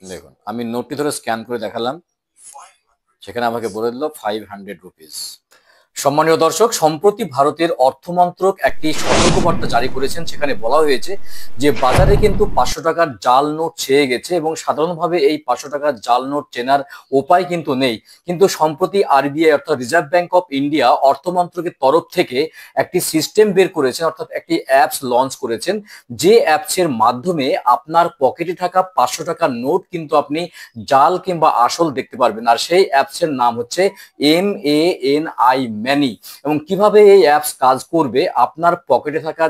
দেখুন আমি নোটটি ধরে স্ক্যান করে দেখালাম, সেখানে আমাকে বলে দিল 500 রুপিস। সম্মানীয় দর্শক, সম্প্রতি ভারতের অর্থমন্ত্রক একটি সতর্কবার্তা জারি করেছেন। সেখানে বলা হয়েছে যে বাজারে কিন্তু 500 টাকার জাল নোট ছেয়ে গেছে এবং সাধারণভাবে এই 500 টাকার জাল নোট চেনার উপায় কিন্তু নেই। কিন্তু সম্প্রতি আরবিআই অর্থাৎ রিজার্ভ ব্যাংক অফ ইন্ডিয়া অর্থমন্ত্রকের তরফ থেকে একটি সিস্টেম বের করেছেন, অর্থাৎ একটি অ্যাপস লঞ্চ করেছেন, যে অ্যাপসের মাধ্যমে আপনার পকেটে থাকা 500 টাকার নোট কিন্তু আপনি জাল কিংবা আসল দেখতে পারবেন। আর সেই অ্যাপসের নাম হচ্ছে MANI ম্যানি। এবং কিভাবে এই অ্যাপস কাজ করবে, আপনার পকেটে থাকা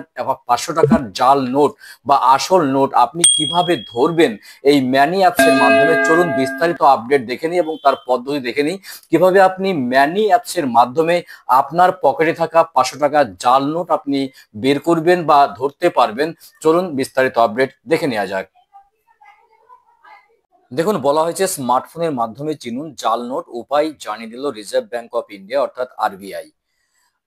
500 টাকার জাল নোট বা আসল নোট আপনি কিভাবে ধরবেন এই ম্যানি অ্যাপসের মাধ্যমে, চলুন বিস্তারিত আপডেট দেখে নিই এবং তার পদ্ধতি দেখে নিই কিভাবে আপনি ম্যানি অ্যাপসের মাধ্যমে আপনার পকেটে থাকা 500 টাকার জাল নোট আপনি বের করবেন বা ধরতে পারবেন। চলুন বিস্তারিত আপডেট দেখে নেওয়া যাক। দেখুন, বলা হয়েছে স্মার্টফোনের মাধ্যমে চিনুন জাল নোট, উপায় জানিয়ে দিল রিজার্ভ ব্যাংক অফ ইন্ডিয়া অর্থাৎ আরবিআই।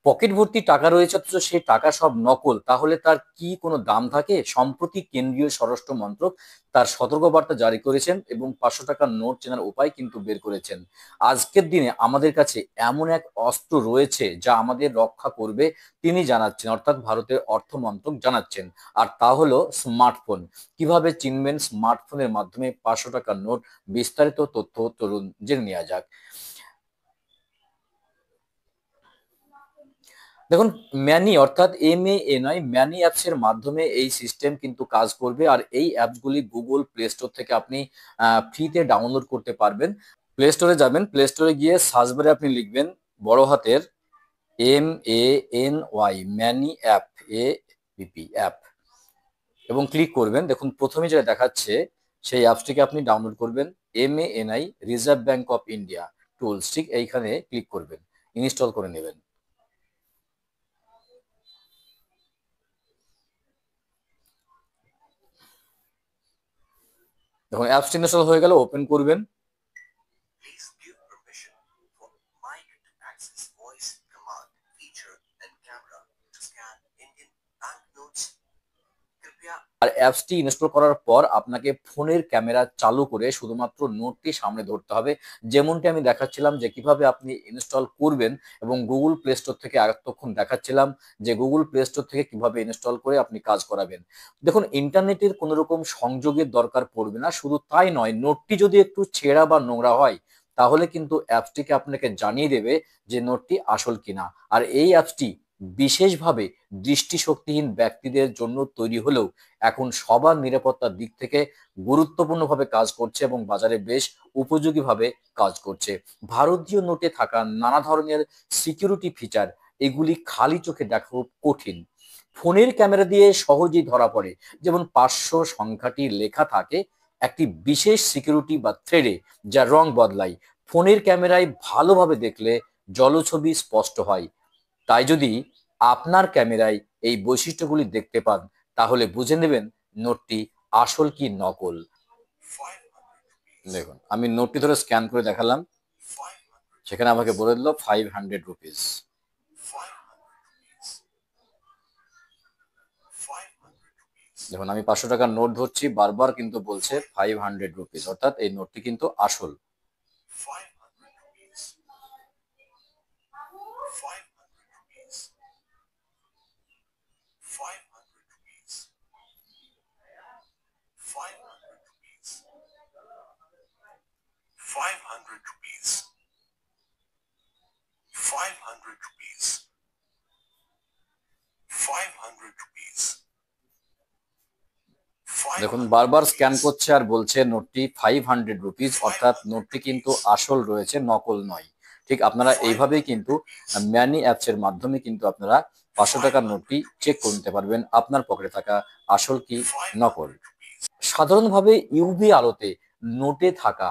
পকেট ভর্তি টাকা রয়েছে অথচ সেই টাকা সব নকল, তাহলে তার কি কোনো দাম থাকে? সম্প্রতি কেন্দ্রীয় স্বরাষ্ট্র মন্ত্রক তার সতর্কবার্তা জারি করেছেন এবং 500 টাকার নোট চেনার উপায় কিন্তু বের করেছেন। আজকের দিনে আমাদের কাছে এমন এক অস্ত্র রয়েছে যা আমাদের রক্ষা করবে, তিনি জানাচ্ছেন, অর্থাৎ ভারতের অর্থ মন্ত্রক জানাচ্ছেন। আর তা হলো স্মার্টফোন। কিভাবে চিনবেন স্মার্টফোনের মাধ্যমে 500 টাকার নোট? বিস্তারিত তথ্য চলুন জেনে নেওয়া যাক। দেখুন, ম্যানি অর্থাৎ MANI ম্যানি অ্যাপস এর মাধ্যমে এই সিস্টেম কিন্তু কাজ করবে। আর এই অ্যাপসগুলি গুগল প্লে স্টোর থেকে আপনি ফ্রিতে ডাউনলোড করতে পারবেন। প্লে স্টোরে যাবেন, প্লে স্টোরে গিয়ে সার্চ বারে আপনি লিখবেন বড় হাতের MANY many app, APP app, এবং ক্লিক করবেন। দেখুন প্রথমে যেটা দেখাচ্ছে সেই অ্যাপসটিকে আপনি ডাউনলোড করবেন। MANI reserve bank of India tools, ঠিক এইখানে ক্লিক করবেন, ইনস্টল করে নেবেন। দেখুন অ্যাপসটি ইনস্টল হয়ে গেল, ওপেন করবেন। আর অ্যাপসটি ইনস্টল করার পর আপনাকে ফোনের ক্যামেরা চালু করে শুধুমাত্র নোটটি সামনে ধরতে হবে, যেমনটি আমি দেখাচ্ছিলাম যে কিভাবে আপনি ইনস্টল করবেন। এবং গুগল প্লে স্টোর থেকে এতক্ষণ দেখাচ্ছিলাম যে গুগল প্লে স্টোর থেকে কিভাবে ইনস্টল করে আপনি কাজ করাবেন। দেখুন, ইন্টারনেটের কোনো রকম সংযোগের দরকার পড়বে না। শুধু তাই নয়, নোটটি যদি একটু ছেঁড়া বা নোংরা হয় তাহলে কিন্তু অ্যাপসটিকে আপনাকে জানিয়ে দেবে যে নোটটি আসল কিনা। আর এই অ্যাপসটি বিশেষভাবে দৃষ্টিশক্তিহীন ব্যক্তিদের জন্য তৈরি হলেও এখন সবার নিরাপত্তার দিক থেকে গুরুত্বপূর্ণভাবে কাজ করছে এবং বাজারে বেশ উপযোগীভাবে কাজ করছে। ভারতীয় নোটে থাকা নানা ধরনের সিকিউরিটি ফিচার, এগুলি খালি চোখে দেখা খুব কঠিন। ফোনের ক্যামেরা দিয়ে সহজেই ধরা পড়ে। যেমন 500 সংখ্যাটি লেখা থাকে একটি বিশেষ সিকিউরিটি বা থ্রেডে, যা রং বদলায়। ফোনের ক্যামেরায় ভালোভাবে দেখলে জলছবি স্পষ্ট হয়। তাই যদি আপনার ক্যামেরায় এই বৈশিষ্ট্যগুলি দেখতে পান তাহলে বুঝে নেবেন নোটটি আসল কি নকল। দেখুন আমি নোটটি ধরে স্ক্যান করে দেখালাম, সেখানে আমাকে বলে দিল 500 রুপিস। দেখুন আমি 500 টাকার নোট ধরছি, বারবার কিন্তু বলছে 500 রুপিস, অর্থাৎ এই নোটটি কিন্তু আসল। দেখুন বারবার স্ক্যান করছে আর বলছে নোটটি 500 রুপিস, অর্থাৎ নোটটি কিন্তু আসল রয়েছে, নকল নয়। ঠিক আপনারা এইভাবেই কিন্তু ম্যানি অ্যাপস এর মাধ্যমে কিন্তু আপনারা 500 টাকার নোটটি চেক করে নিতে পারবেন আপনার পকেটে থাকা আসল কি নকল। সাধারণভাবে ইউভি আলোতে নোটে থাকা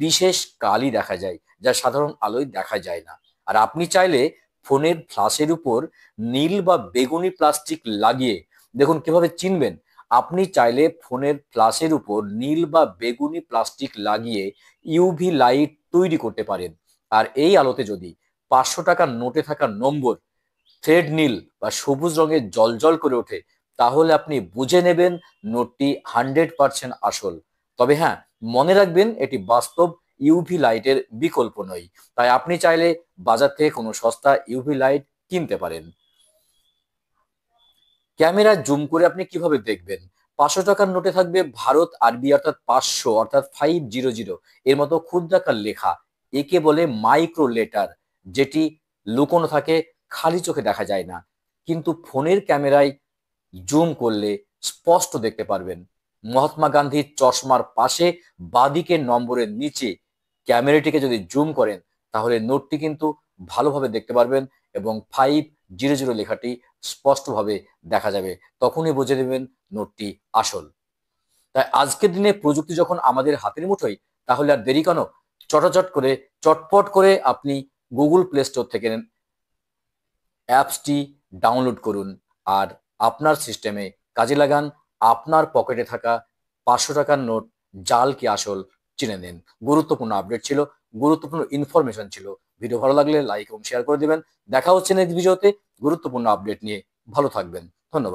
বিশেষ কালি দেখা যায়, যা সাধারণ আলোয় দেখা যায় না। আর আপনি চাইলে ফোনের ফ্ল্যাশের উপর নীল বা বেগুনি প্লাস্টিক লাগিয়ে দেখুন কিভাবে চিনবেন। আপনি চাইলে ফোনের ফ্ল্যাশের উপর নীল বা বেগুনি প্লাস্টিক লাগিয়ে ইউভি লাইট তৈরি করতে পারেন। আর এই আলোতে যদি 500 টাকার নোটে থাকা নম্বর থ্রেড নীল বা সবুজ রঙের জলজল করে ওঠে তাহলে আপনি বুঝে নেবেন নোটটি 100% আসল। তবে হ্যাঁ, মনে রাখবেন এটি বাস্তব ইউভি লাইটের বিকল্প নয়। তাই আপনি চাইলে বাজার থেকে কোনো সস্তা ইউভি লাইট কিনতে পারেন। ক্যামেরা জুম করে আপনি কিভাবে দেখবেন? 500 টাকার নোটে থাকবে ভারত আরবি অর্থাৎ 500 অর্থাৎ 500 এর মতো ক্ষুদ্রাকার লেখা। একে বলে মাইক্রো লেটার, যেটি লুকোনো থাকে, খালি চোখে দেখা যায় না। কিন্তু ফোনের ক্যামেরায় জুম করলে স্পষ্ট দেখতে পারবেন। মহাত্মা গান্ধীর চশমার পাশে বাঁদিকের নম্বরের নিচে ক্যামেরাটিকে যদি জুম করেন, তাহলে নোটটি কিন্তু ভালোভাবে দেখতে পারবেন এবং 500 লেখাটি স্পষ্টভাবে দেখা যাবে। তখনই বুঝে নেবেন নোটটি আসল। তাই আজকের দিনে প্রযুক্তি যখন আমাদের হাতের মুঠোয়, তাহলে আর দেরি কেন? চটাচট করে, চটপট করে আপনি গুগল প্লে স্টোর থেকে অ্যাপসটি ডাউনলোড করুন আর আপনার সিস্টেমে কাজে লাগান। আপনার পকেটে থাকা 500 টাকার নোট জাল কি আসল চিনে নিন। গুরুত্বপূর্ণ আপডেট ছিল, গুরুত্বপূর্ণ ইনফরমেশন ছিল। ভিডিও ভালো লাগলে লাইক এবং শেয়ার করে দিবেন। দেখা হচ্ছে নেক্সট ভিডিওতে গুরুত্বপূর্ণ আপডেট নিয়ে। ভালো থাকবেন। ধন্যবাদ।